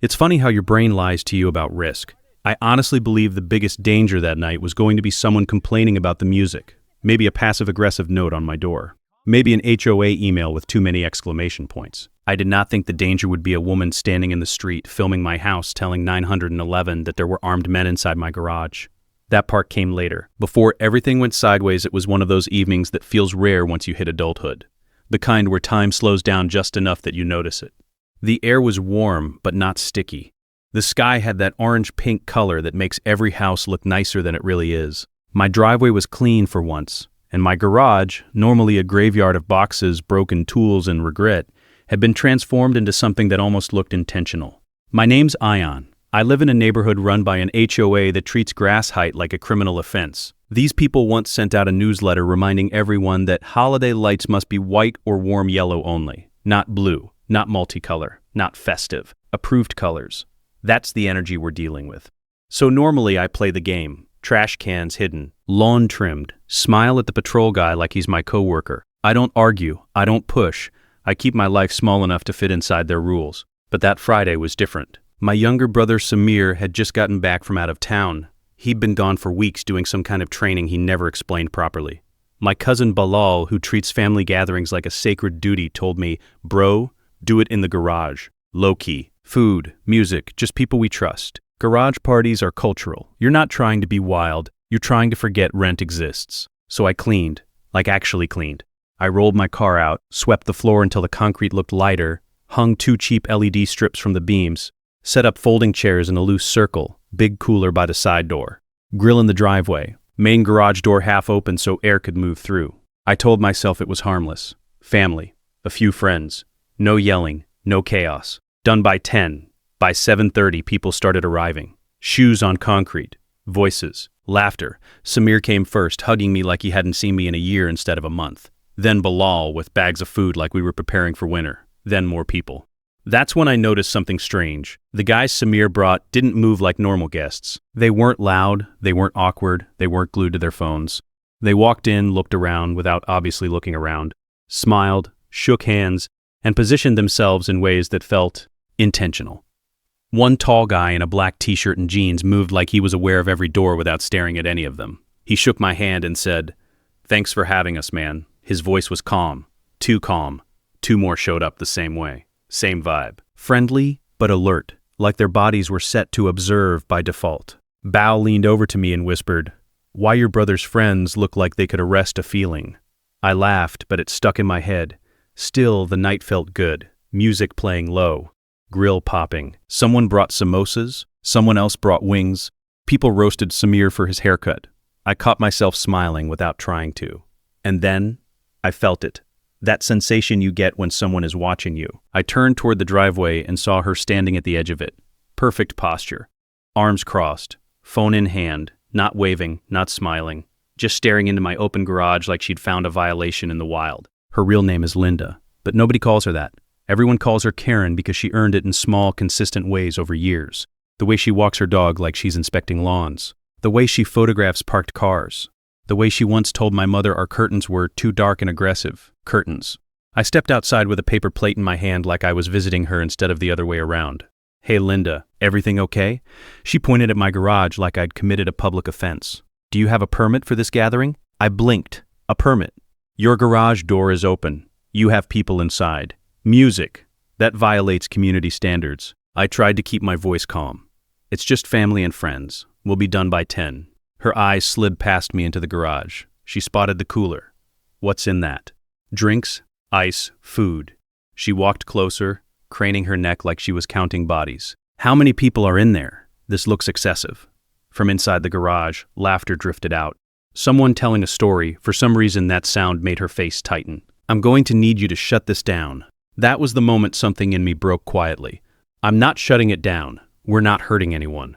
It's funny how your brain lies to you about risk. I honestly believe the biggest danger that night was going to be someone complaining about the music, maybe a passive-aggressive note on my door, maybe an HOA email with too many exclamation points. I did not think the danger would be a woman standing in the street filming my house telling 911 that there were armed men inside my garage. That part came later. Before everything went sideways, it was one of those evenings that feels rare once you hit adulthood. The kind where time slows down just enough that you notice it. The air was warm, but not sticky. The sky had that orange-pink color that makes every house look nicer than it really is. My driveway was clean for once, and my garage, normally a graveyard of boxes, broken tools, and regret, had been transformed into something that almost looked intentional. My name's Ion. I live in a neighborhood run by an HOA that treats grass height like a criminal offense. These people once sent out a newsletter reminding everyone that holiday lights must be white or warm yellow only, not blue. Not multicolor, not festive, approved colors. That's the energy we're dealing with. So normally I play the game, trash cans hidden, lawn trimmed, smile at the patrol guy like he's my coworker. I don't argue, I don't push, I keep my life small enough to fit inside their rules. But that Friday was different. My younger brother Samir had just gotten back from out of town. He'd been gone for weeks doing some kind of training he never explained properly. My cousin Balal, who treats family gatherings like a sacred duty, told me, "Bro, do it in the garage. Low-key. Food, music, just people we trust. Garage parties are cultural. You're not trying to be wild. You're trying to forget rent exists." So I cleaned. Like actually cleaned. I rolled my car out, swept the floor until the concrete looked lighter, hung 2 cheap LED strips from the beams, set up folding chairs in a loose circle, big cooler by the side door, grill in the driveway, main garage door half open so air could move through. I told myself it was harmless. Family. A few friends. No yelling, no chaos. Done by 10. By 7:30, people started arriving. Shoes on concrete. Voices. Laughter. Samir came first, hugging me like he hadn't seen me in a year instead of a month. Then Bilal with bags of food like we were preparing for winter. Then more people. That's when I noticed something strange. The guys Samir brought didn't move like normal guests. They weren't loud, they weren't awkward, they weren't glued to their phones. They walked in, looked around without obviously looking around, smiled, shook hands, and positioned themselves in ways that felt intentional. One tall guy in a black t-shirt and jeans moved like he was aware of every door without staring at any of them. He shook my hand and said, "Thanks for having us, man." His voice was calm. Too calm. 2 more showed up the same way. Same vibe. Friendly, but alert, like their bodies were set to observe by default. Bao leaned over to me and whispered, "Why your brother's friends look like they could arrest a feeling." I laughed, but it stuck in my head. Still, the night felt good. Music playing low. Grill popping. Someone brought samosas. Someone else brought wings. People roasted Samir for his haircut. I caught myself smiling without trying to. And then, I felt it. That sensation you get when someone is watching you. I turned toward the driveway and saw her standing at the edge of it. Perfect posture. Arms crossed. Phone in hand. Not waving, not smiling. Just staring into my open garage like she'd found a violation in the wild. Her real name is Linda, but nobody calls her that. Everyone calls her Karen because she earned it in small, consistent ways over years. The way she walks her dog like she's inspecting lawns. The way she photographs parked cars. The way she once told my mother our curtains were too dark and aggressive. Curtains. I stepped outside with a paper plate in my hand like I was visiting her instead of the other way around. "Hey Linda, everything okay?" She pointed at my garage like I'd committed a public offense. "Do you have a permit for this gathering?" I blinked. "A permit." "Your garage door is open. You have people inside. Music. That violates community standards." I tried to keep my voice calm. "It's just family and friends. We'll be done by 10. Her eyes slid past me into the garage. She spotted the cooler. "What's in that?" "Drinks, ice, food." She walked closer, craning her neck like she was counting bodies. "How many people are in there? This looks excessive." From inside the garage, laughter drifted out. Someone telling a story. For some reason, that sound made her face tighten. "I'm going to need you to shut this down." That was the moment something in me broke quietly. "I'm not shutting it down. We're not hurting anyone."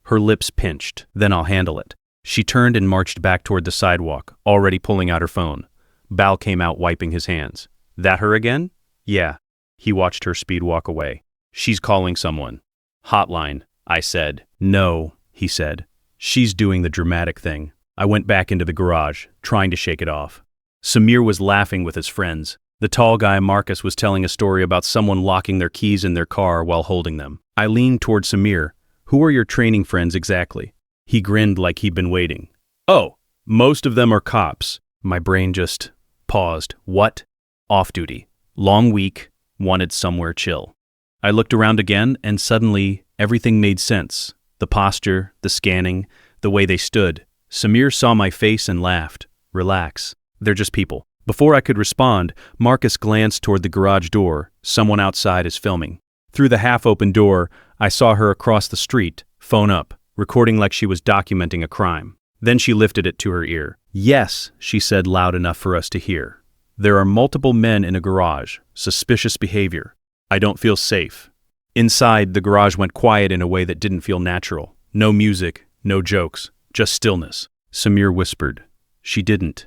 Her lips pinched. "Then I'll handle it." She turned and marched back toward the sidewalk, already pulling out her phone. Bal came out wiping his hands. "That her again?" "Yeah." He watched her speed walk away. "She's calling someone." "Hotline," I said. "No," he said. "She's doing the dramatic thing." I went back into the garage, trying to shake it off. Samir was laughing with his friends. The tall guy, Marcus, was telling a story about someone locking their keys in their car while holding them. I leaned toward Samir. Who are your training friends exactly? He grinned like he'd been waiting. Oh, most of them are cops. My brain just paused. What? Off duty. Long week. Wanted somewhere chill. I looked around again, and suddenly everything made sense. The posture, the scanning, the way they stood. Samir saw my face and laughed. Relax. They're just people. Before I could respond, Marcus glanced toward the garage door. Someone outside is filming. Through the half-open door, I saw her across the street, phone up, recording like she was documenting a crime. Then she lifted it to her ear. Yes, she said loud enough for us to hear. There are multiple men in a garage. Suspicious behavior. I don't feel safe. Inside, the garage went quiet in a way that didn't feel natural. No music, no jokes, just stillness. Samir whispered. She didn't.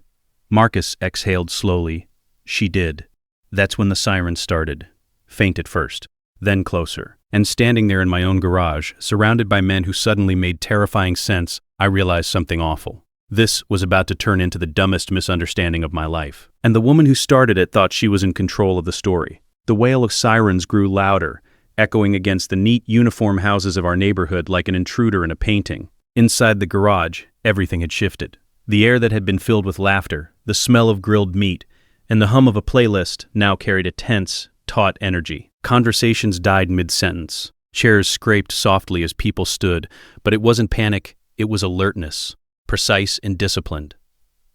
Marcus exhaled slowly. She did. That's when the siren started. Faint at first, then closer. And standing there in my own garage, surrounded by men who suddenly made terrifying sense, I realized something awful. This was about to turn into the dumbest misunderstanding of my life. And the woman who started it thought she was in control of the story. The wail of sirens grew louder, echoing against the neat uniform houses of our neighborhood like an intruder in a painting. Inside the garage, everything had shifted. The air that had been filled with laughter, the smell of grilled meat, and the hum of a playlist now carried a tense, taut energy. Conversations died mid-sentence. Chairs scraped softly as people stood, but it wasn't panic, it was alertness, precise and disciplined.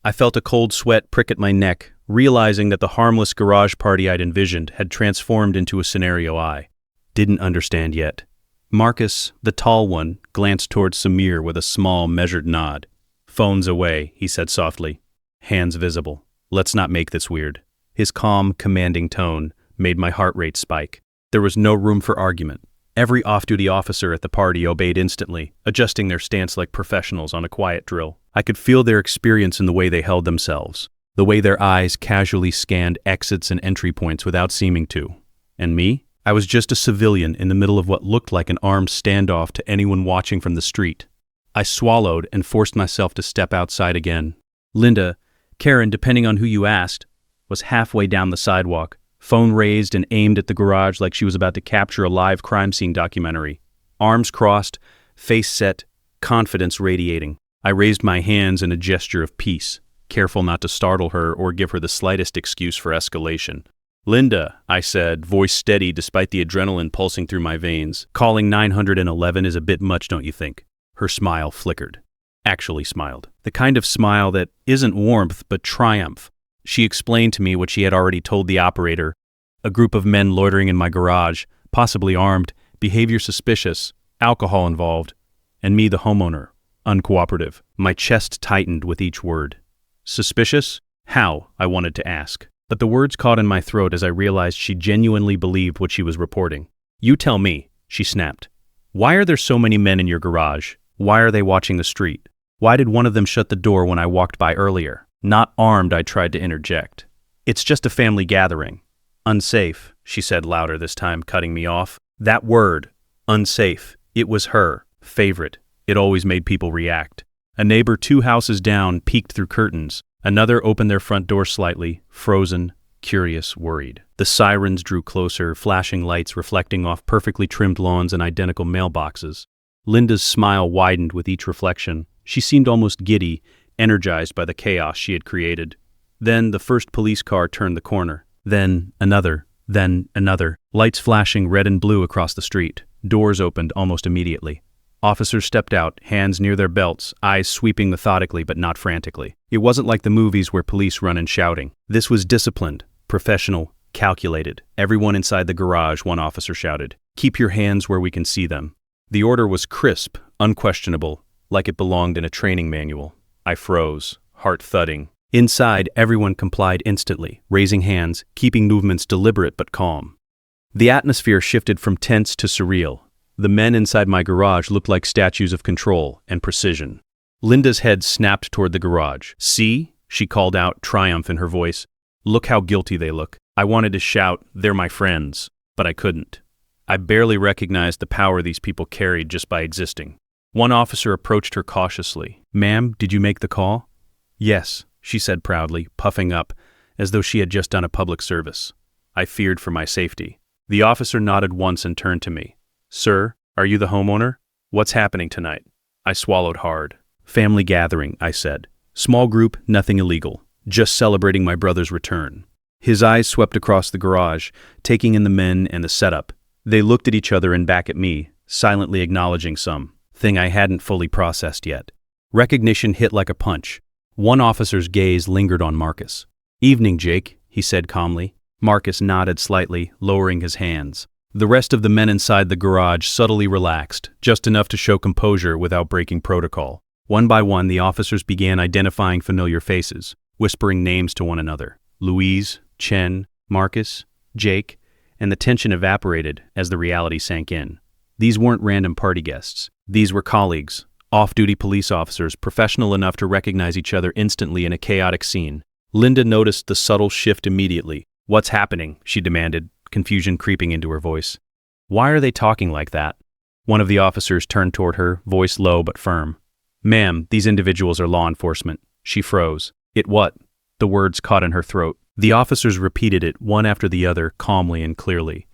I felt a cold sweat prick at my neck, realizing that the harmless garage party I'd envisioned had transformed into a scenario I didn't understand yet. Marcus, the tall one, glanced towards Samir with a small, measured nod. Phones away, he said softly. Hands visible. Let's not make this weird. His calm, commanding tone made my heart rate spike. There was no room for argument. Every off-duty officer at the party obeyed instantly, adjusting their stance like professionals on a quiet drill. I could feel their experience in the way they held themselves, the way their eyes casually scanned exits and entry points without seeming to. And me? I was just a civilian in the middle of what looked like an armed standoff to anyone watching from the street. I swallowed and forced myself to step outside again. Linda, Karen, depending on who you asked, was halfway down the sidewalk, phone raised and aimed at the garage like she was about to capture a live crime scene documentary. Arms crossed, face set, confidence radiating. I raised my hands in a gesture of peace, careful not to startle her or give her the slightest excuse for escalation. Linda, I said, voice steady despite the adrenaline pulsing through my veins. Calling 911 is a bit much, don't you think? Her smile flickered. Actually smiled. The kind of smile that isn't warmth but triumph. She explained to me what she had already told the operator. A group of men loitering in my garage, possibly armed, behavior suspicious, alcohol involved, and me, the homeowner, uncooperative. My chest tightened with each word. Suspicious? How? I wanted to ask. But the words caught in my throat as I realized she genuinely believed what she was reporting. You tell me, she snapped. Why are there so many men in your garage? Why are they watching the street? Why did one of them shut the door when I walked by earlier? Not armed, I tried to interject. It's just a family gathering. Unsafe, she said louder this time, cutting me off. That word, unsafe, it was her favorite. It always made people react. A neighbor 2 houses down peeked through curtains. Another opened their front door slightly, frozen, curious, worried. The sirens drew closer, flashing lights reflecting off perfectly trimmed lawns and identical mailboxes. Linda's smile widened with each reflection. She seemed almost giddy, energized by the chaos she had created. Then the first police car turned the corner. Then another. Lights flashing red and blue across the street. Doors opened almost immediately. Officers stepped out, hands near their belts, eyes sweeping methodically but not frantically. It wasn't like the movies where police run in shouting. This was disciplined, professional, calculated. Everyone inside the garage, one officer shouted. Keep your hands where we can see them. The order was crisp, unquestionable, like it belonged in a training manual. I froze, heart thudding. Inside, everyone complied instantly, raising hands, keeping movements deliberate but calm. The atmosphere shifted from tense to surreal. The men inside my garage looked like statues of control and precision. Linda's head snapped toward the garage. See? She called out, triumph in her voice. Look how guilty they look. I wanted to shout, they're my friends, but I couldn't. I barely recognized the power these people carried just by existing. One officer approached her cautiously. Ma'am, did you make the call? Yes, she said proudly, puffing up, as though she had just done a public service. I feared for my safety. The officer nodded once and turned to me. "Sir, are you the homeowner? What's happening tonight?" I swallowed hard. "Family gathering," I said. "Small group, nothing illegal. Just celebrating my brother's return." His eyes swept across the garage, taking in the men and the setup. They looked at each other and back at me, silently acknowledging something I hadn't fully processed yet. Recognition hit like a punch. One officer's gaze lingered on Marcus. "Evening, Jake," he said calmly. Marcus nodded slightly, lowering his hands. The rest of the men inside the garage subtly relaxed, just enough to show composure without breaking protocol. One by one, the officers began identifying familiar faces, whispering names to one another. Louise, Chen, Marcus, Jake, and the tension evaporated as the reality sank in. These weren't random party guests. These were colleagues, off-duty police officers, professional enough to recognize each other instantly in a chaotic scene. Linda noticed the subtle shift immediately. "What's happening?" she demanded, confusion creeping into her voice. "Why are they talking like that?" One of the officers turned toward her, voice low but firm. "Ma'am, these individuals are law enforcement." She froze. "It what?" The words caught in her throat. The officers repeated it, one after the other, calmly and clearly.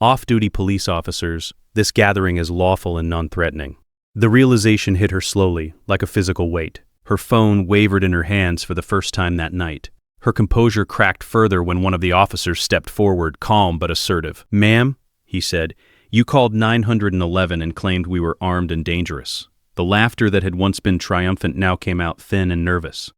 "Off-duty police officers, this gathering is lawful and non-threatening." The realization hit her slowly, like a physical weight. Her phone wavered in her hands for the first time that night. Her composure cracked further when one of the officers stepped forward, calm but assertive. "Ma'am," he said, "you called 911 and claimed we were armed and dangerous." The laughter that had once been triumphant now came out thin and nervous.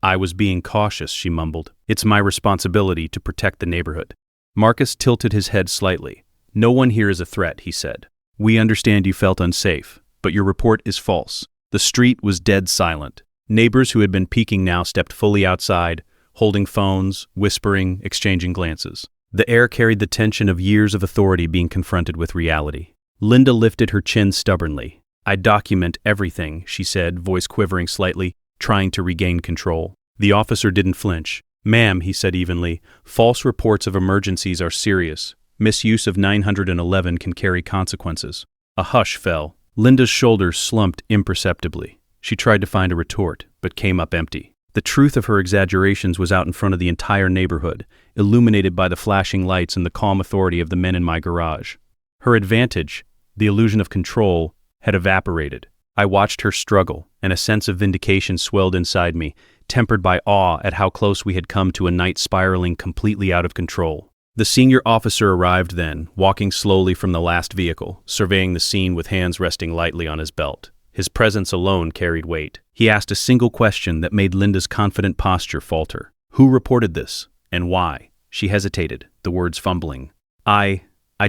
"I was being cautious," she mumbled. "It's my responsibility to protect the neighborhood." Marcus tilted his head slightly. "No one here is a threat," he said. "We understand you felt unsafe, but your report is false." The street was dead silent. Neighbors who had been peeking now stepped fully outside, holding phones, whispering, exchanging glances. The air carried the tension of years of authority being confronted with reality. Linda lifted her chin stubbornly. "I document everything," she said, voice quivering slightly, trying to regain control. The officer didn't flinch. "Ma'am," he said evenly, "false reports of emergencies are serious. Misuse of 911 can carry consequences." A hush fell. Linda's shoulders slumped imperceptibly. She tried to find a retort, but came up empty. The truth of her exaggerations was out in front of the entire neighborhood, illuminated by the flashing lights and the calm authority of the men in my garage. Her advantage, the illusion of control, had evaporated. I watched her struggle, and a sense of vindication swelled inside me, tempered by awe at how close we had come to a night spiraling completely out of control. The senior officer arrived then, walking slowly from the last vehicle, surveying the scene with hands resting lightly on his belt. His presence alone carried weight. He asked a single question that made Linda's confident posture falter. "Who reported this, and why?" She hesitated, the words fumbling. I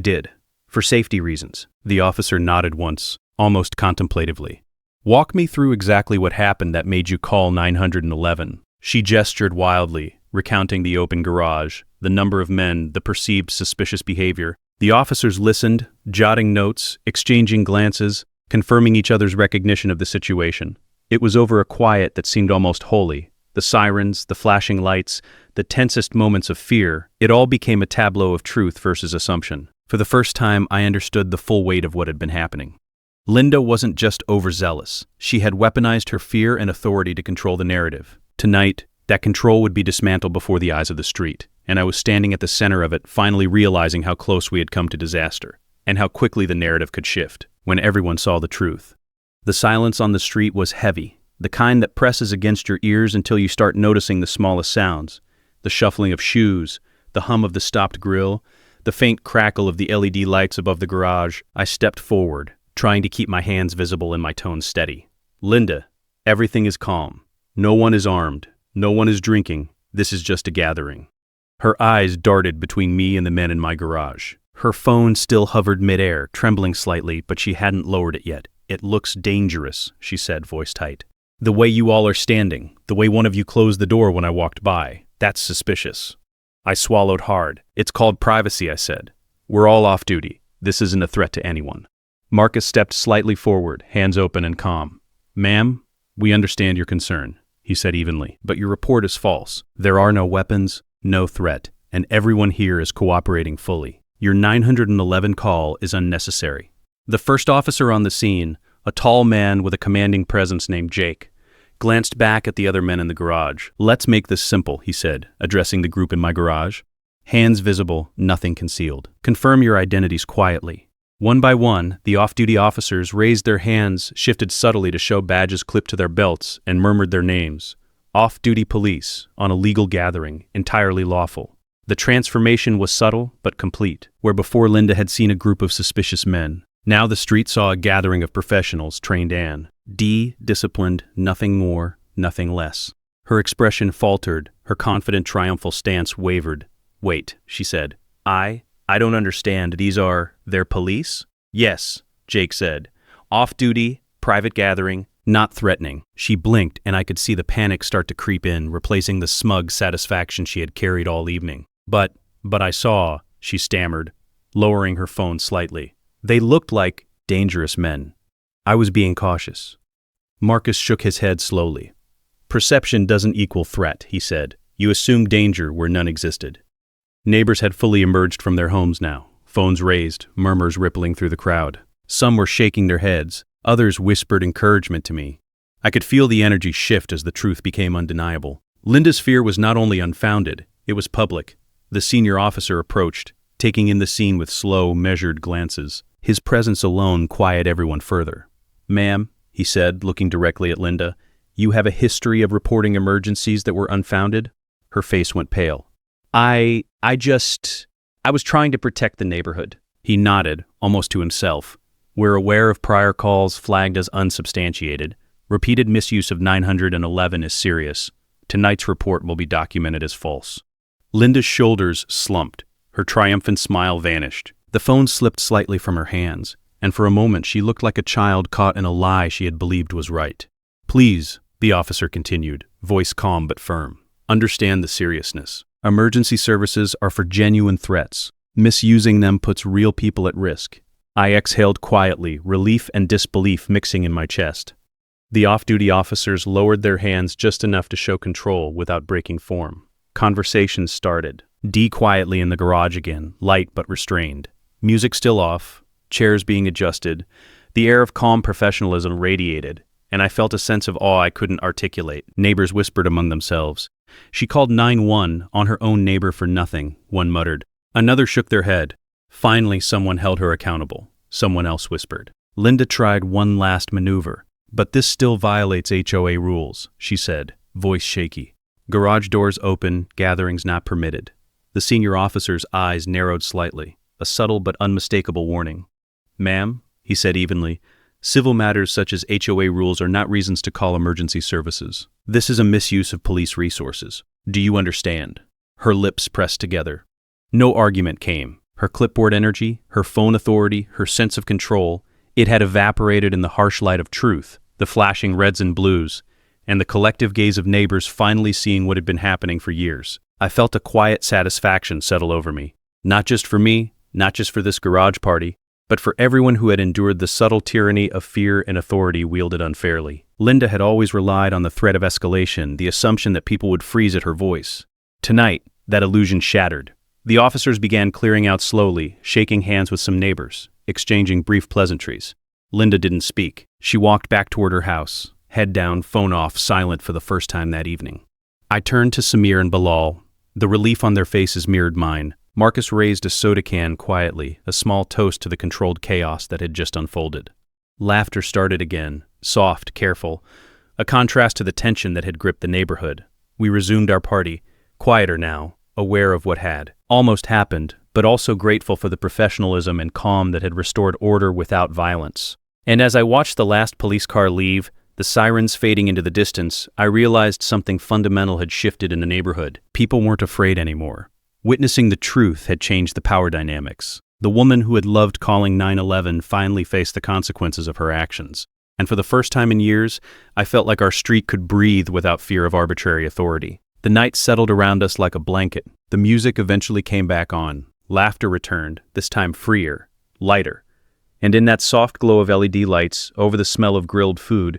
did. For safety reasons." The officer nodded once, almost contemplatively. "Walk me through exactly what happened that made you call 911. She gestured wildly, recounting the open garage, the number of men, the perceived suspicious behavior. The officers listened, jotting notes, exchanging glances, confirming each other's recognition of the situation. It was over a quiet that seemed almost holy. The sirens, the flashing lights, the tensest moments of fear, it all became a tableau of truth versus assumption. For the first time, I understood the full weight of what had been happening. Linda wasn't just overzealous. She had weaponized her fear and authority to control the narrative. Tonight, that control would be dismantled before the eyes of the street, and I was standing at the center of it, finally realizing how close we had come to disaster, and how quickly the narrative could shift, when everyone saw the truth. The silence on the street was heavy, the kind that presses against your ears until you start noticing the smallest sounds, the shuffling of shoes, the hum of the stopped grill, the faint crackle of the LED lights above the garage. I stepped forward, trying to keep my hands visible and my tone steady. "Linda, everything is calm. No one is armed. No one is drinking. This is just a gathering." Her eyes darted between me and the men in my garage. Her phone still hovered midair, trembling slightly, but she hadn't lowered it yet. "It looks dangerous," she said, voice tight. "The way you all are standing, the way one of you closed the door when I walked by, that's suspicious." I swallowed hard. "It's called privacy," I said. "We're all off duty. This isn't a threat to anyone." Marcus stepped slightly forward, hands open and calm. "Ma'am, we understand your concern," he said evenly, "but your report is false. There are no weapons, no threat, and everyone here is cooperating fully. Your 911 call is unnecessary." The first officer on the scene, a tall man with a commanding presence named Jake, glanced back at the other men in the garage. "Let's make this simple," he said, addressing the group in my garage. "Hands visible, nothing concealed. Confirm your identities quietly." One by one, the off-duty officers raised their hands, shifted subtly to show badges clipped to their belts, and murmured their names. Off-duty police, on a legal gathering, entirely lawful. The transformation was subtle but complete. Where before Linda had seen a group of suspicious men, now the street saw a gathering of professionals trained in. Disciplined, nothing more, nothing less. Her expression faltered, her confident, triumphal stance wavered. "Wait," she said. I don't understand. They're police?" "Yes," Jake said. "Off-duty, private gathering, not threatening." She blinked, and I could see the panic start to creep in, replacing the smug satisfaction she had carried all evening. But I saw," she stammered, lowering her phone slightly. "They looked like dangerous men." I was being cautious. Marcus shook his head slowly. "Perception doesn't equal threat," he said. "You assume danger where none existed." Neighbors had fully emerged from their homes now, phones raised, murmurs rippling through the crowd. Some were shaking their heads, others whispered encouragement to me. I could feel the energy shift as the truth became undeniable. Linda's fear was not only unfounded, it was public. The senior officer approached, taking in the scene with slow, measured glances. His presence alone quieted everyone further. "Ma'am," he said, looking directly at Linda, "you have a history of reporting emergencies that were unfounded?" Her face went pale. I was trying to protect the neighborhood." He nodded, almost to himself. "We're aware of prior calls flagged as unsubstantiated. Repeated misuse of 911 is serious. Tonight's report will be documented as false." Linda's shoulders slumped. Her triumphant smile vanished. The phone slipped slightly from her hands, and for a moment she looked like a child caught in a lie she had believed was right. "Please," the officer continued, voice calm but firm, "understand the seriousness. Emergency services are for genuine threats. Misusing them puts real people at risk." I exhaled quietly, relief and disbelief mixing in my chest. The off-duty officers lowered their hands just enough to show control without breaking form. Conversations started. Quietly in the garage again, light but restrained. Music still off, chairs being adjusted. The air of calm professionalism radiated, and I felt a sense of awe I couldn't articulate. Neighbors whispered among themselves. "She called 911 on her own neighbor for nothing," one muttered. Another shook their head. Finally, someone held her accountable. Someone else whispered. "Linda tried one last maneuver, but this still violates HOA rules," she said, voice shaky. Garage doors open, gatherings not permitted. The senior officer's eyes narrowed slightly, a subtle but unmistakable warning. "Ma'am," he said evenly, "civil matters such as HOA rules are not reasons to call emergency services. This is a misuse of police resources. Do you understand?" Her lips pressed together. No argument came. Her clipboard energy, her phone authority, her sense of control, it had evaporated in the harsh light of truth, the flashing reds and blues, and the collective gaze of neighbors finally seeing what had been happening for years. I felt a quiet satisfaction settle over me. Not just for me, not just for this garage party, but for everyone who had endured the subtle tyranny of fear and authority wielded unfairly. Linda had always relied on the threat of escalation, the assumption that people would freeze at her voice. Tonight, that illusion shattered. The officers began clearing out slowly, shaking hands with some neighbors, exchanging brief pleasantries. Linda didn't speak. She walked back toward her house, head down, phone off, silent for the first time that evening. I turned to Samir and Bilal. The relief on their faces mirrored mine. Marcus raised a soda can quietly, a small toast to the controlled chaos that had just unfolded. Laughter started again, soft, careful, a contrast to the tension that had gripped the neighborhood. We resumed our party, quieter now, aware of what had almost happened, but also grateful for the professionalism and calm that had restored order without violence. And as I watched the last police car leave, the sirens fading into the distance, I realized something fundamental had shifted in the neighborhood. People weren't afraid anymore. Witnessing the truth had changed the power dynamics. The woman who had loved calling 911 finally faced the consequences of her actions. And for the first time in years, I felt like our street could breathe without fear of arbitrary authority. The night settled around us like a blanket. The music eventually came back on. Laughter returned, this time freer, lighter. And in that soft glow of LED lights, over the smell of grilled food,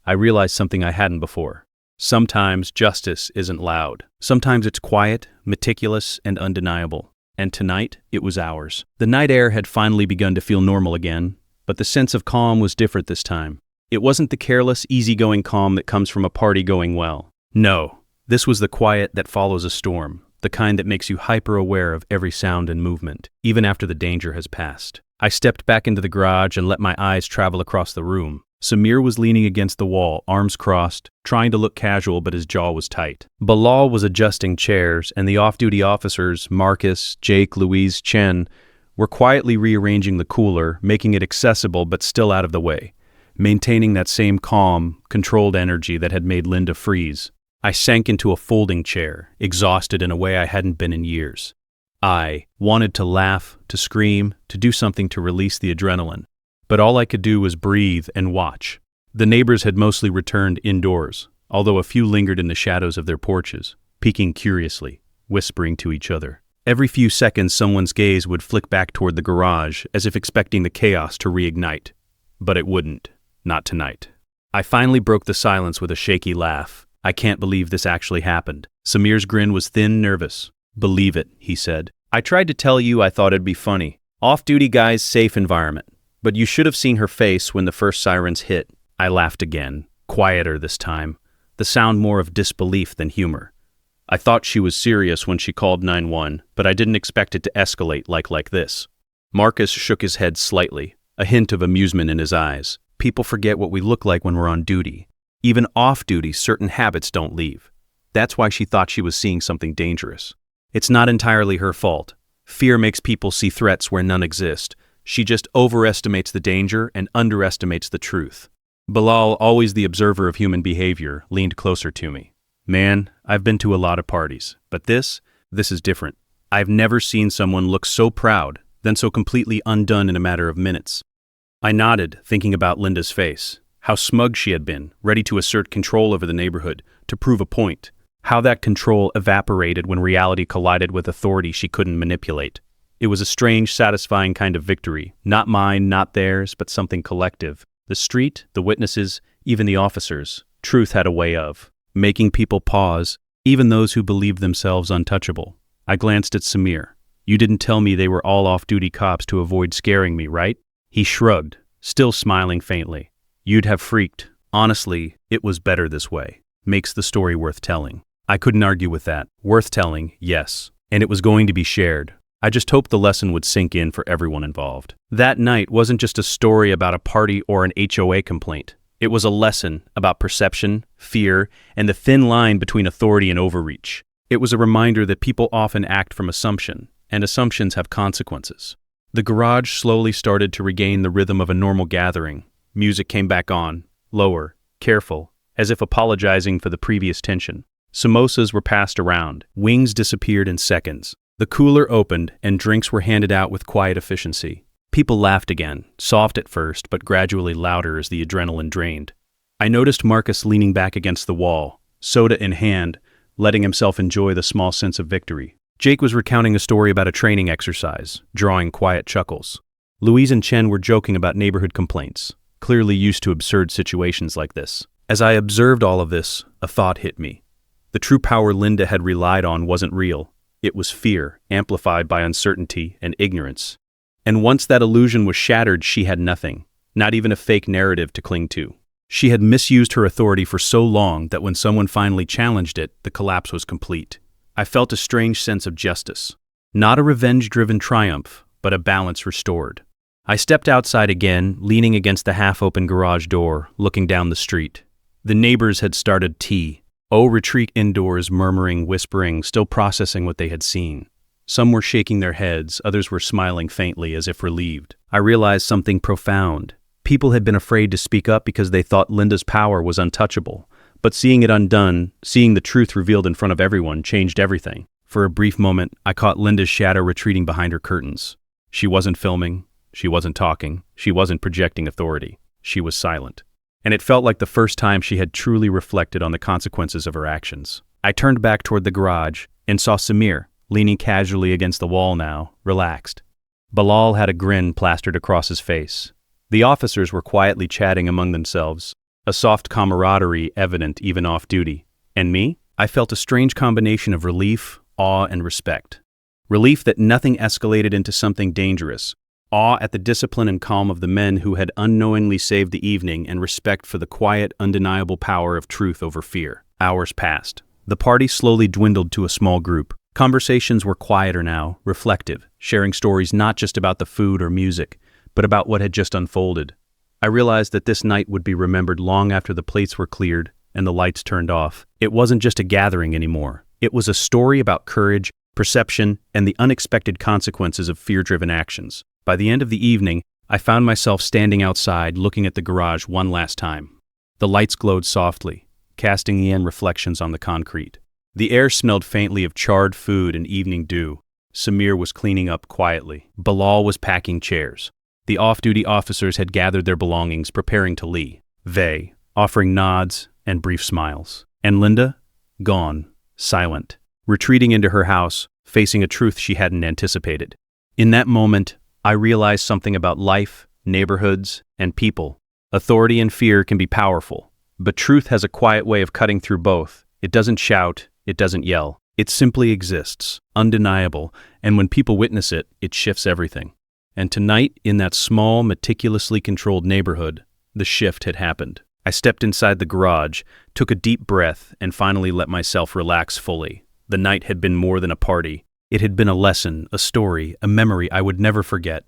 I realized something I hadn't before. Sometimes justice isn't loud. Sometimes it's quiet, meticulous, and undeniable. And tonight, it was ours. The night air had finally begun to feel normal again, but the sense of calm was different this time. It wasn't the careless, easygoing calm that comes from a party going well. No, this was the quiet that follows a storm, the kind that makes you hyper-aware of every sound and movement, even after the danger has passed. I stepped back into the garage and let my eyes travel across the room. Samir was leaning against the wall, arms crossed, trying to look casual, but his jaw was tight. Bilal was adjusting chairs, and the off-duty officers, Marcus, Jake, Louise, Chen, were quietly rearranging the cooler, making it accessible but still out of the way, maintaining that same calm, controlled energy that had made Linda freeze. I sank into a folding chair, exhausted in a way I hadn't been in years. I wanted to laugh, to scream, to do something to release the adrenaline. But all I could do was breathe and watch. The neighbors had mostly returned indoors, although a few lingered in the shadows of their porches, peeking curiously, whispering to each other. Every few seconds someone's gaze would flick back toward the garage, as if expecting the chaos to reignite. But it wouldn't. Not tonight. I finally broke the silence with a shaky laugh. I can't believe this actually happened. Samir's grin was thin, nervous. Believe it, he said. I tried to tell you I thought it'd be funny. Off-duty guy's safe environment. But you should have seen her face when the first sirens hit. I laughed again, quieter this time, the sound more of disbelief than humor. I thought she was serious when she called 911, but I didn't expect it to escalate like this. Marcus shook his head slightly, a hint of amusement in his eyes. People forget what we look like when we're on duty. Even off-duty, certain habits don't leave. That's why she thought she was seeing something dangerous. It's not entirely her fault. Fear makes people see threats where none exist. She just overestimates the danger and underestimates the truth. Bilal, always the observer of human behavior, leaned closer to me. Man, I've been to a lot of parties, but this is different. I've never seen someone look so proud, then so completely undone in a matter of minutes. I nodded, thinking about Linda's face. How smug she had been, ready to assert control over the neighborhood, to prove a point. How that control evaporated when reality collided with authority she couldn't manipulate. It was a strange, satisfying kind of victory. Not mine, not theirs, but something collective. The street, the witnesses, even the officers. Truth had a way of making people pause, even those who believed themselves untouchable. I glanced at Samir. You didn't tell me they were all off-duty cops to avoid scaring me, right? He shrugged, still smiling faintly. You'd have freaked. Honestly, it was better this way. Makes the story worth telling. I couldn't argue with that. Worth telling, yes. And it was going to be shared. I just hoped the lesson would sink in for everyone involved. That night wasn't just a story about a party or an HOA complaint. It was a lesson about perception, fear, and the thin line between authority and overreach. It was a reminder that people often act from assumption, and assumptions have consequences. The garage slowly started to regain the rhythm of a normal gathering. Music came back on, lower, careful, as if apologizing for the previous tension. Samosas were passed around. Wings disappeared in seconds. The cooler opened, and drinks were handed out with quiet efficiency. People laughed again, soft at first, but gradually louder as the adrenaline drained. I noticed Marcus leaning back against the wall, soda in hand, letting himself enjoy the small sense of victory. Jake was recounting a story about a training exercise, drawing quiet chuckles. Louise and Chen were joking about neighborhood complaints, clearly used to absurd situations like this. As I observed all of this, a thought hit me. The true power Linda had relied on wasn't real. It was fear, amplified by uncertainty and ignorance. And once that illusion was shattered, she had nothing, not even a fake narrative to cling to. She had misused her authority for so long that when someone finally challenged it, the collapse was complete. I felt a strange sense of justice. Not a revenge-driven triumph, but a balance restored. I stepped outside again, leaning against the half-open garage door, looking down the street. The neighbors had started tea. Retreat indoors, murmuring, whispering, still processing what they had seen. Some were shaking their heads, others were smiling faintly as if relieved. I realized something profound. People had been afraid to speak up because they thought Linda's power was untouchable. But seeing it undone, seeing the truth revealed in front of everyone, changed everything. For a brief moment, I caught Linda's shadow retreating behind her curtains. She wasn't filming, she wasn't talking, she wasn't projecting authority. She was silent. And it felt like the first time she had truly reflected on the consequences of her actions. I turned back toward the garage and saw Samir, leaning casually against the wall now, relaxed. Bilal had a grin plastered across his face. The officers were quietly chatting among themselves, a soft camaraderie evident even off duty. And me? I felt a strange combination of relief, awe, and respect. Relief that nothing escalated into something dangerous. awe at the discipline and calm of the men who had unknowingly saved the evening, and respect for the quiet, undeniable power of truth over fear. Hours passed. The party slowly dwindled to a small group. Conversations were quieter now, reflective, sharing stories not just about the food or music, but about what had just unfolded. I realized that this night would be remembered long after the plates were cleared and the lights turned off. It wasn't just a gathering anymore. It was a story about courage, perception, and the unexpected consequences of fear-driven actions. By the end of the evening, I found myself standing outside looking at the garage one last time. The lights glowed softly, casting in reflections on the concrete. The air smelled faintly of charred food and evening dew. Samir was cleaning up quietly. Bilal was packing chairs. The off-duty officers had gathered their belongings, preparing to leave. They, offering nods and brief smiles. And Linda? Gone, silent, retreating into her house, facing a truth she hadn't anticipated. In that moment, I realized something about life, neighborhoods, and people. Authority and fear can be powerful, but truth has a quiet way of cutting through both. It doesn't shout, it doesn't yell. It simply exists, undeniable, and when people witness it, it shifts everything. And tonight, in that small, meticulously controlled neighborhood, the shift had happened. I stepped inside the garage, took a deep breath, and finally let myself relax fully. The night had been more than a party. It had been a lesson, a story, a memory I would never forget.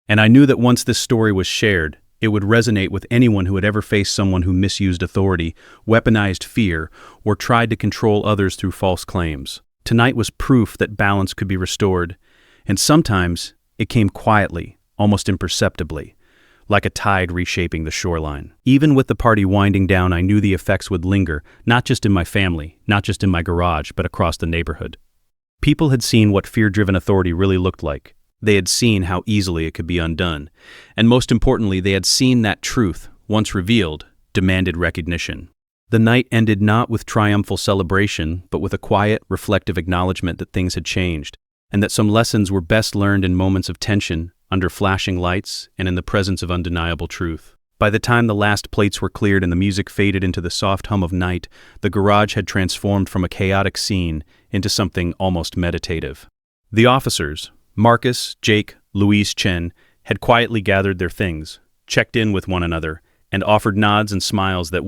And I knew that once this story was shared, it would resonate with anyone who had ever faced someone who misused authority, weaponized fear, or tried to control others through false claims. Tonight was proof that balance could be restored, and sometimes it came quietly, almost imperceptibly, like a tide reshaping the shoreline. Even with the party winding down, I knew the effects would linger, not just in my family, not just in my garage, but across the neighborhood. People had seen what fear-driven authority really looked like. They had seen how easily it could be undone. And most importantly, they had seen that truth, once revealed, demanded recognition. The night ended not with triumphal celebration, but with a quiet, reflective acknowledgement that things had changed, and that some lessons were best learned in moments of tension, under flashing lights, and in the presence of undeniable truth. By the time the last plates were cleared and the music faded into the soft hum of night, the garage had transformed from a chaotic scene into something almost meditative. The officers, Marcus, Jake, Louise Chen, had quietly gathered their things, checked in with one another, and offered nods and smiles that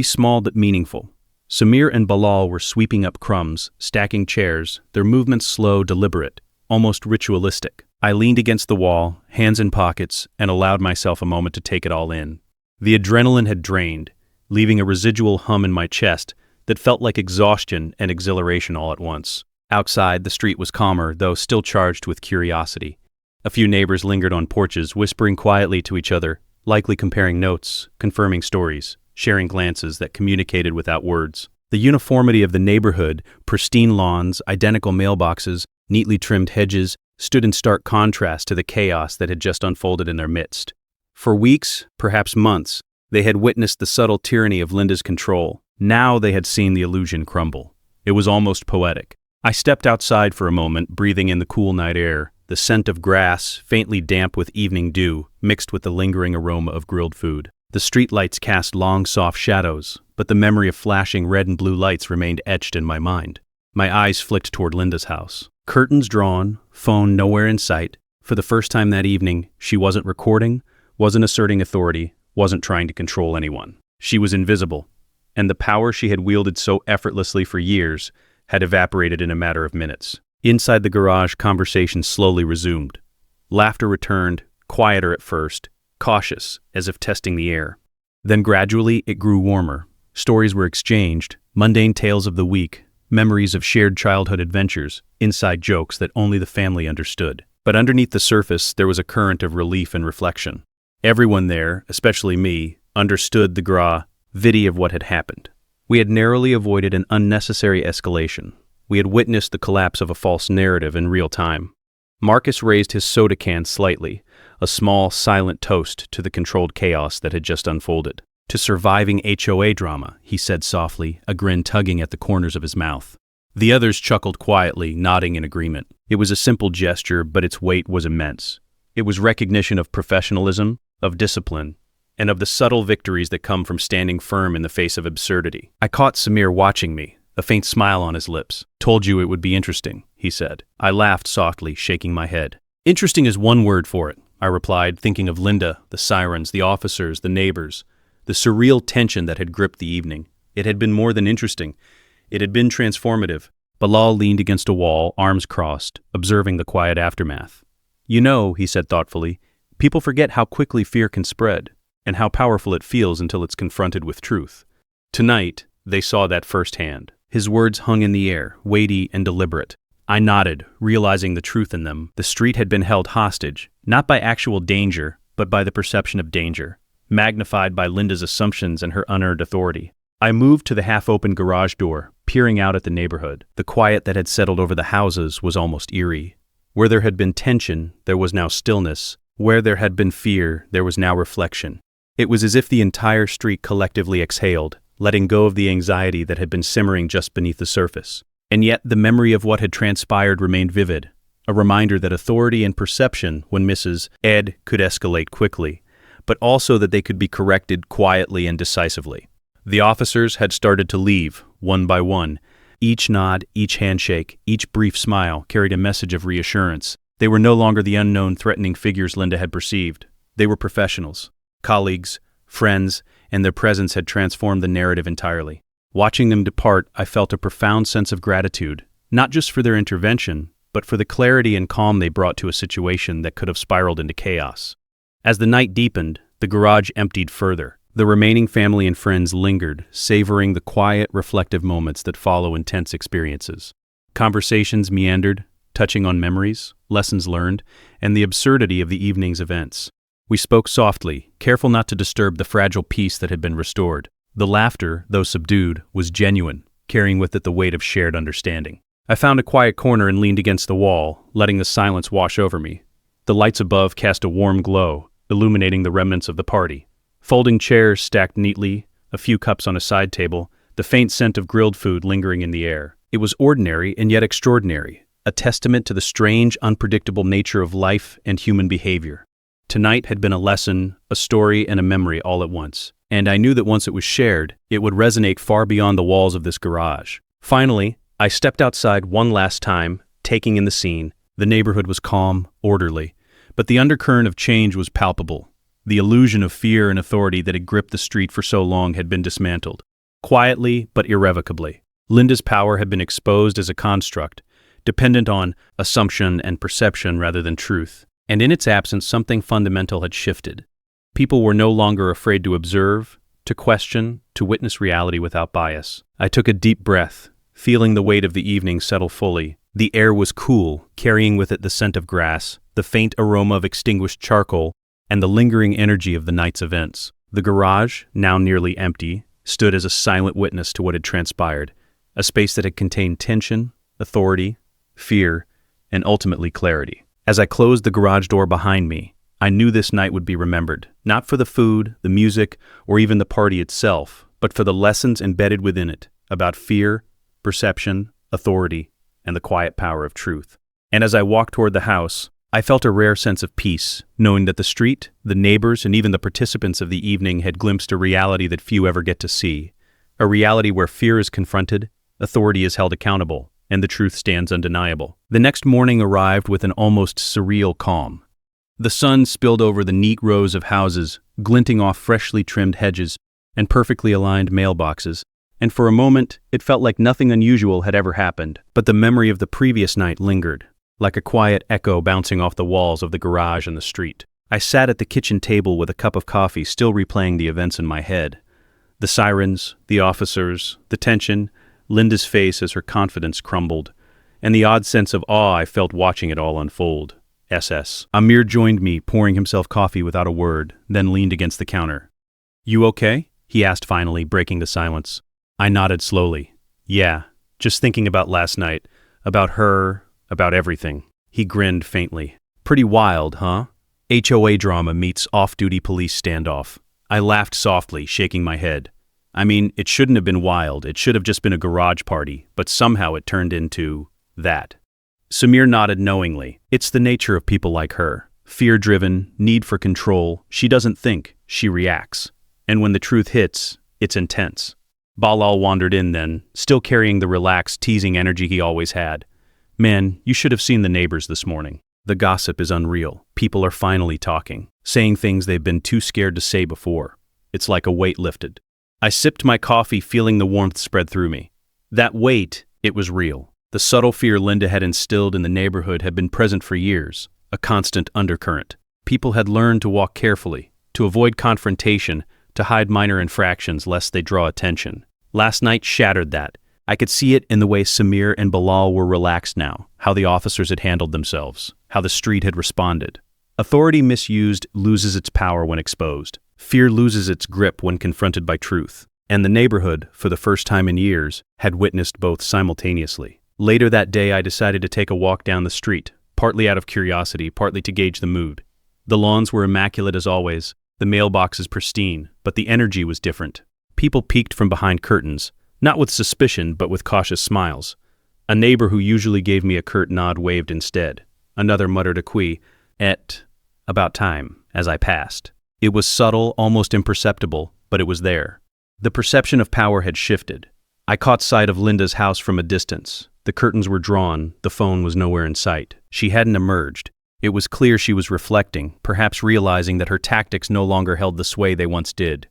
small but meaningful. Samir and Bilal were sweeping up crumbs, stacking chairs, their movements slow, deliberate, almost ritualistic. I leaned against the wall, hands in pockets, and allowed myself a moment to take it all in. The adrenaline had drained, leaving a residual hum in my chest that felt like exhaustion and exhilaration all at once. Outside, the street was calmer, though still charged with curiosity. A few neighbors lingered on porches, whispering quietly to each other, likely comparing notes, confirming stories, sharing glances that communicated without words. The uniformity of the neighborhood, pristine lawns, identical mailboxes, neatly trimmed hedges, stood in stark contrast to the chaos that had just unfolded in their midst. For weeks, perhaps months, they had witnessed the subtle tyranny of Linda's control. Now they had seen the illusion crumble. It was almost poetic. I stepped outside for a moment, breathing in the cool night air, the scent of grass, faintly damp with evening dew, mixed with the lingering aroma of grilled food. The streetlights cast long, soft shadows, but the memory of flashing red and blue lights remained etched in my mind. My eyes flicked toward Linda's house. Curtains drawn, phone nowhere in sight. For the first time that evening, she wasn't recording, wasn't asserting authority, wasn't trying to control anyone. She was invisible, and the power she had wielded so effortlessly for years had evaporated in a matter of minutes. Inside the garage, conversation slowly resumed. Laughter returned, quieter at first, cautious, as if testing the air. Then gradually, it grew warmer. Stories were exchanged, mundane tales of the week, memories of shared childhood adventures, inside jokes that only the family understood. But underneath the surface, there was a current of relief and reflection. Everyone there, especially me, understood the gravity of what had happened. We had narrowly avoided an unnecessary escalation. We had witnessed the collapse of a false narrative in real time. Marcus raised his soda can slightly, a small, silent toast to the controlled chaos that had just unfolded. To surviving HOA drama, he said softly, a grin tugging at the corners of his mouth. The others chuckled quietly, nodding in agreement. It was a simple gesture, but its weight was immense. It was recognition of professionalism, of discipline, and of the subtle victories that come from standing firm in the face of absurdity. I caught Samir watching me, a faint smile on his lips. "Told you it would be interesting," he said. I laughed softly, shaking my head. "Interesting is one word for it," I replied, thinking of Linda, the sirens, the officers, the neighbors, the surreal tension that had gripped the evening. It had been more than interesting. It had been transformative. Bilal leaned against a wall, arms crossed, observing the quiet aftermath. "You know," he said thoughtfully, "people forget how quickly fear can spread, and how powerful it feels until it's confronted with truth. Tonight, they saw that firsthand." His words hung in the air, weighty and deliberate. I nodded, realizing the truth in them. The street had been held hostage, not by actual danger, but by the perception of danger, magnified by Linda's assumptions and her unearned authority. I moved to the half-open garage door, peering out at the neighborhood. The quiet that had settled over the houses was almost eerie. Where there had been tension, there was now stillness. Where there had been fear, there was now reflection. It was as if the entire street collectively exhaled, letting go of the anxiety that had been simmering just beneath the surface. And yet the memory of what had transpired remained vivid, a reminder that authority and perception, when Mrs. Ed, could escalate quickly, but also that they could be corrected quietly and decisively. The officers had started to leave, one by one. Each nod, each handshake, each brief smile carried a message of reassurance. They were no longer the unknown, threatening figures Linda had perceived. They were professionals, colleagues, friends, and their presence had transformed the narrative entirely. Watching them depart, I felt a profound sense of gratitude, not just for their intervention, but for the clarity and calm they brought to a situation that could have spiraled into chaos. As the night deepened, the garage emptied further. The remaining family and friends lingered, savoring the quiet, reflective moments that follow intense experiences. Conversations meandered, touching on memories, lessons learned, and the absurdity of the evening's events. We spoke softly, careful not to disturb the fragile peace that had been restored. The laughter, though subdued, was genuine, carrying with it the weight of shared understanding. I found a quiet corner and leaned against the wall, letting the silence wash over me. The lights above cast a warm glow, illuminating the remnants of the party. Folding chairs stacked neatly, a few cups on a side table, the faint scent of grilled food lingering in the air. It was ordinary and yet extraordinary, a testament to the strange, unpredictable nature of life and human behavior. Tonight had been a lesson, a story, and a memory all at once, and I knew that once it was shared, it would resonate far beyond the walls of this garage. Finally, I stepped outside one last time, taking in the scene. The neighborhood was calm, orderly, but the undercurrent of change was palpable. The illusion of fear and authority that had gripped the street for so long had been dismantled, quietly but irrevocably. Linda's power had been exposed as a construct, dependent on assumption and perception rather than truth. And in its absence, something fundamental had shifted. People were no longer afraid to observe, to question, to witness reality without bias. I took a deep breath, feeling the weight of the evening settle fully. The air was cool, carrying with it the scent of grass, the faint aroma of extinguished charcoal, and the lingering energy of the night's events. The garage, now nearly empty, stood as a silent witness to what had transpired, a space that had contained tension, authority, fear, and ultimately clarity. As I closed the garage door behind me, I knew this night would be remembered, not for the food, the music, or even the party itself, but for the lessons embedded within it about fear, perception, authority, and the quiet power of truth. And as I walked toward the house, I felt a rare sense of peace, knowing that the street, the neighbors, and even the participants of the evening had glimpsed a reality that few ever get to see, a reality where fear is confronted, authority is held accountable, and the truth stands undeniable. The next morning arrived with an almost surreal calm. The sun spilled over the neat rows of houses, glinting off freshly trimmed hedges and perfectly aligned mailboxes, and for a moment it felt like nothing unusual had ever happened. But the memory of the previous night lingered, like a quiet echo bouncing off the walls of the garage and the street. I sat at the kitchen table with a cup of coffee, still replaying the events in my head. The sirens, the officers, the tension, Linda's face as her confidence crumbled, and the odd sense of awe I felt watching it all unfold. SS. Amir joined me, pouring himself coffee without a word, then leaned against the counter. "You okay?" he asked finally, breaking the silence. I nodded slowly. "Yeah, just thinking about last night, about her, about everything." He grinned faintly. "Pretty wild, huh? HOA drama meets off-duty police standoff." I laughed softly, shaking my head. I mean, it shouldn't have been wild, it should have just been a garage party, but somehow it turned into that. Samir nodded knowingly. It's the nature of people like her. Fear-driven, need for control. She doesn't think, she reacts. And when the truth hits, it's intense. Balal wandered in then, still carrying the relaxed, teasing energy he always had. "Man, you should have seen the neighbors this morning. The gossip is unreal. People are finally talking, saying things they've been too scared to say before. It's like a weight lifted. I sipped my coffee, feeling the warmth spread through me. That weight, it was real. The subtle fear Linda had instilled in the neighborhood had been present for years, a constant undercurrent. People had learned to walk carefully, to avoid confrontation, to hide minor infractions lest they draw attention. Last night shattered that. I could see it in the way Samir and Bilal were relaxed now, how the officers had handled themselves, how the street had responded. Authority misused loses its power when exposed. Fear loses its grip when confronted by truth. And the neighborhood, for the first time in years, had witnessed both simultaneously. Later that day, I decided to take a walk down the street, partly out of curiosity, partly to gauge the mood. The lawns were immaculate as always, the mailboxes pristine, but the energy was different. People peeked from behind curtains, not with suspicion, but with cautious smiles. A neighbor who usually gave me a curt nod waved instead. Another muttered a queer, about time, as I passed. It was subtle, almost imperceptible, but it was there. The perception of power had shifted. I caught sight of Linda's house from a distance. The curtains were drawn, the phone was nowhere in sight. She hadn't emerged. It was clear she was reflecting, perhaps realizing that her tactics no longer held the sway they once did.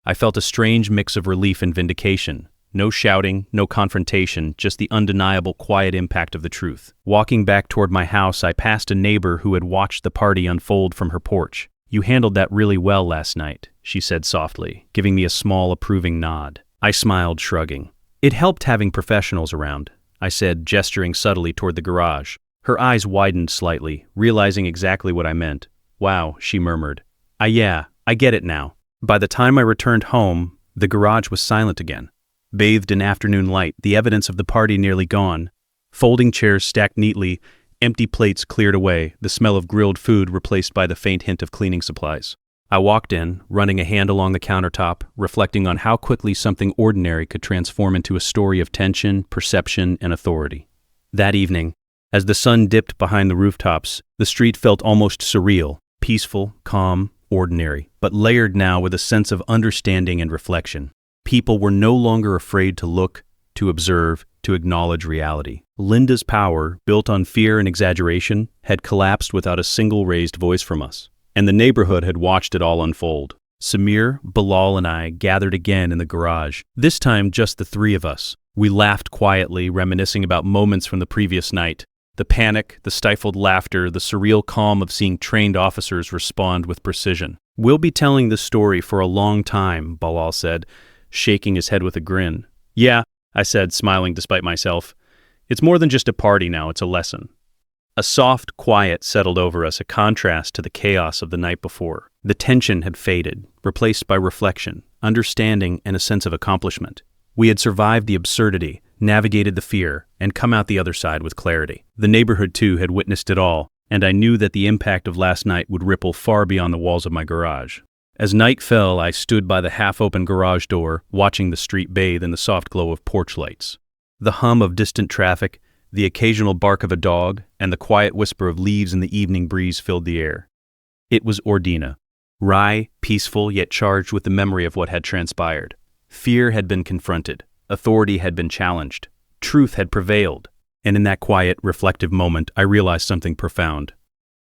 I felt a strange mix of relief and vindication. No shouting, no confrontation, just the undeniable quiet impact of the truth. Walking back toward my house, I passed a neighbor who had watched the party unfold from her porch. "You handled that really well last night," she said softly, giving me a small approving nod. I smiled, shrugging. "It helped having professionals around," I said, gesturing subtly toward the garage. Her eyes widened slightly, realizing exactly what I meant. "Wow," she murmured. Yeah, I get it now." By the time I returned home, the garage was silent again. Bathed in afternoon light, the evidence of the party nearly gone. Folding chairs stacked neatly, empty plates cleared away, the smell of grilled food replaced by the faint hint of cleaning supplies. I walked in, running a hand along the countertop, reflecting on how quickly something ordinary could transform into a story of tension, perception, and authority. That evening, as the sun dipped behind the rooftops, the street felt almost surreal, peaceful, calm, ordinary, but layered now with a sense of understanding and reflection. People were no longer afraid to look, to observe, to acknowledge reality. Linda's power, built on fear and exaggeration, had collapsed without a single raised voice from us, and the neighborhood had watched it all unfold. Samir, Bilal, and I gathered again in the garage, this time just the three of us. We laughed quietly, reminiscing about moments from the previous night. The panic, the stifled laughter, the surreal calm of seeing trained officers respond with precision. "We'll be telling this story for a long time," Bilal said, shaking his head with a grin. "Yeah," I said, smiling despite myself. "It's more than just a party now, it's a lesson." A soft quiet settled over us, a contrast to the chaos of the night before. The tension had faded, replaced by reflection, understanding, and a sense of accomplishment. We had survived the absurdity, navigated the fear, and come out the other side with clarity. The neighborhood, too, had witnessed it all, and I knew that the impact of last night would ripple far beyond the walls of my garage. As night fell, I stood by the half-open garage door, watching the street bathe in the soft glow of porch lights. The hum of distant traffic, the occasional bark of a dog, and the quiet whisper of leaves in the evening breeze filled the air. It was Ordina. Wry, peaceful, yet charged with the memory of what had transpired. Fear had been confronted. Authority had been challenged. Truth had prevailed. And in that quiet, reflective moment, I realized something profound.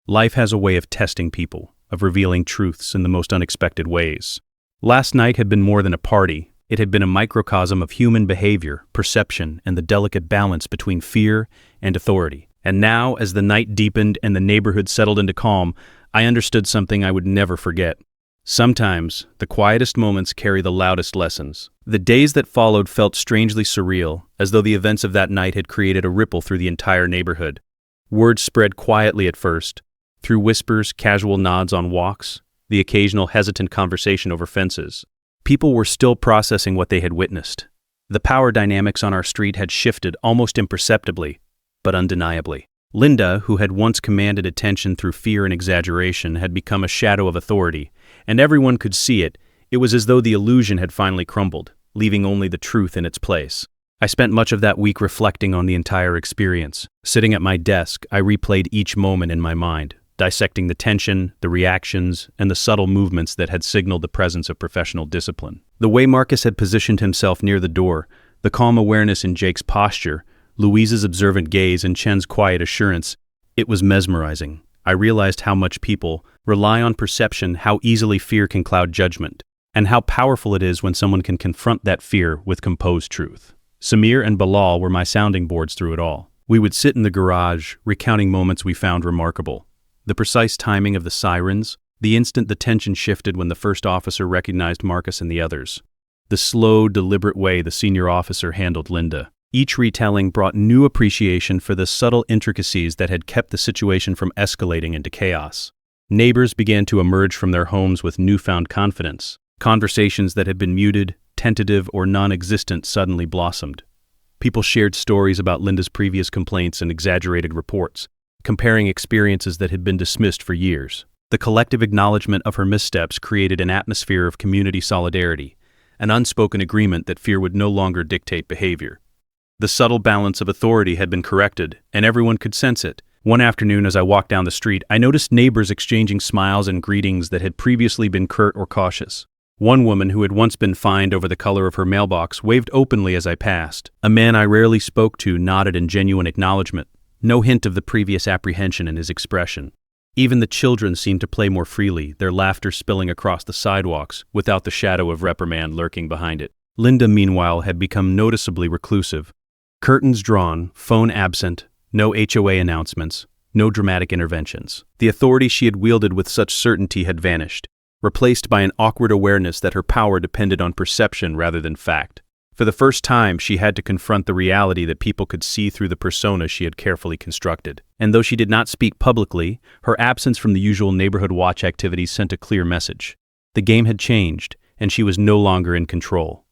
Life has a way of testing people, of revealing truths in the most unexpected ways. Last night had been more than a party. It had been a microcosm of human behavior, perception, and the delicate balance between fear and authority. And now, as the night deepened and the neighborhood settled into calm, I understood something I would never forget. Sometimes, the quietest moments carry the loudest lessons. The days that followed felt strangely surreal, as though the events of that night had created a ripple through the entire neighborhood. Words spread quietly at first, through whispers, casual nods on walks, the occasional hesitant conversation over fences. People were still processing what they had witnessed. The power dynamics on our street had shifted almost imperceptibly, but undeniably. Linda, who had once commanded attention through fear and exaggeration, had become a shadow of authority, and everyone could see it. It was as though the illusion had finally crumbled, leaving only the truth in its place. I spent much of that week reflecting on the entire experience. Sitting at my desk, I replayed each moment in my mind, dissecting the tension, the reactions, and the subtle movements that had signaled the presence of professional discipline. The way Marcus had positioned himself near the door, the calm awareness in Jake's posture, Louise's observant gaze, and Chen's quiet assurance, It was mesmerizing. I realized how much people rely on perception, how easily fear can cloud judgment, and how powerful it is when someone can confront that fear with composed truth. Samir and Bilal were my sounding boards through it all. We would sit in the garage, recounting moments we found remarkable. The precise timing of the sirens, the instant the tension shifted when the first officer recognized Marcus and the others, the slow, deliberate way the senior officer handled Linda. Each retelling brought new appreciation for the subtle intricacies that had kept the situation from escalating into chaos. Neighbors began to emerge from their homes with newfound confidence. Conversations that had been muted, tentative, or non-existent suddenly blossomed. People shared stories about Linda's previous complaints and exaggerated reports, comparing experiences that had been dismissed for years. The collective acknowledgement of her missteps created an atmosphere of community solidarity, an unspoken agreement that fear would no longer dictate behavior. The subtle balance of authority had been corrected, and everyone could sense it. One afternoon as I walked down the street, I noticed neighbors exchanging smiles and greetings that had previously been curt or cautious. One woman who had once been fined over the color of her mailbox waved openly as I passed. A man I rarely spoke to nodded in genuine acknowledgement, no hint of the previous apprehension in his expression. Even the children seemed to play more freely, their laughter spilling across the sidewalks without the shadow of reprimand lurking behind it. Linda, meanwhile, had become noticeably reclusive. Curtains drawn, phone absent, no HOA announcements, no dramatic interventions. The authority she had wielded with such certainty had vanished, replaced by an awkward awareness that her power depended on perception rather than fact. For the first time, she had to confront the reality that people could see through the persona she had carefully constructed. And though she did not speak publicly, her absence from the usual neighborhood watch activities sent a clear message. The game had changed, and she was no longer in control.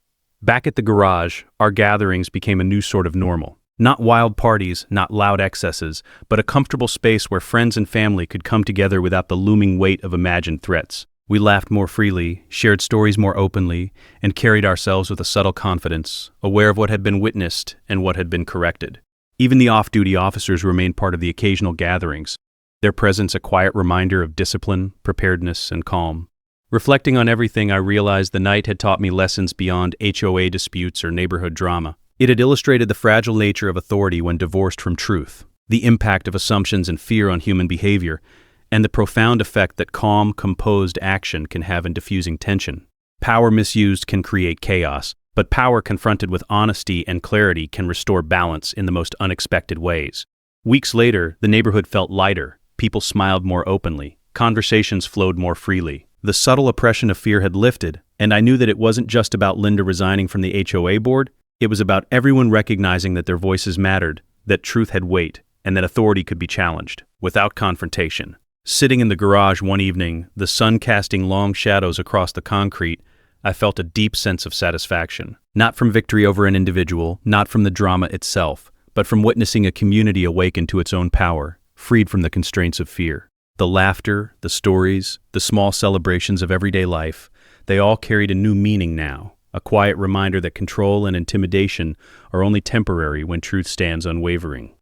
Back at the garage, our gatherings became a new sort of normal. Not wild parties, not loud excesses, but a comfortable space where friends and family could come together without the looming weight of imagined threats. We laughed more freely, shared stories more openly, and carried ourselves with a subtle confidence, aware of what had been witnessed and what had been corrected. Even the off-duty officers remained part of the occasional gatherings, their presence a quiet reminder of discipline, preparedness, and calm. Reflecting on everything, I realized the night had taught me lessons beyond HOA disputes or neighborhood drama. It had illustrated the fragile nature of authority when divorced from truth, the impact of assumptions and fear on human behavior, and the profound effect that calm, composed action can have in diffusing tension. Power misused can create chaos, but power confronted with honesty and clarity can restore balance in the most unexpected ways. Weeks later, the neighborhood felt lighter, people smiled more openly, conversations flowed more freely. The subtle oppression of fear had lifted, and I knew that it wasn't just about Linda resigning from the HOA board, it was about everyone recognizing that their voices mattered, that truth had weight, and that authority could be challenged, without confrontation. Sitting in the garage one evening, the sun casting long shadows across the concrete, I felt a deep sense of satisfaction. Not from victory over an individual, not from the drama itself, but from witnessing a community awaken to its own power, freed from the constraints of fear. The laughter, the stories, the small celebrations of everyday life, they all carried a new meaning now, a quiet reminder that control and intimidation are only temporary when truth stands unwavering.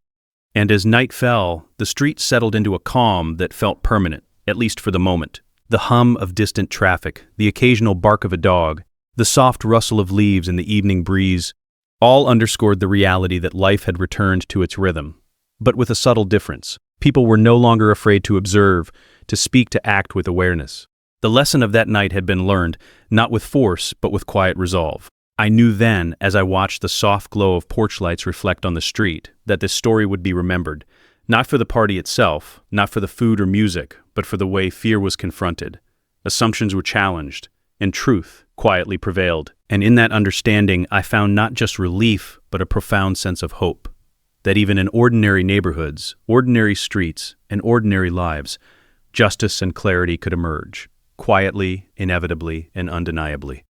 And as night fell, the street settled into a calm that felt permanent, at least for the moment. The hum of distant traffic, the occasional bark of a dog, the soft rustle of leaves in the evening breeze, all underscored the reality that life had returned to its rhythm. But with a subtle difference. People were no longer afraid to observe, to speak, to act with awareness. The lesson of that night had been learned, not with force, but with quiet resolve. I knew then, as I watched the soft glow of porch lights reflect on the street, that this story would be remembered, not for the party itself, not for the food or music, but for the way fear was confronted. Assumptions were challenged, and truth quietly prevailed. And in that understanding, I found not just relief, but a profound sense of hope. That even in ordinary neighborhoods, ordinary streets, and ordinary lives, justice and clarity could emerge, quietly, inevitably, and undeniably.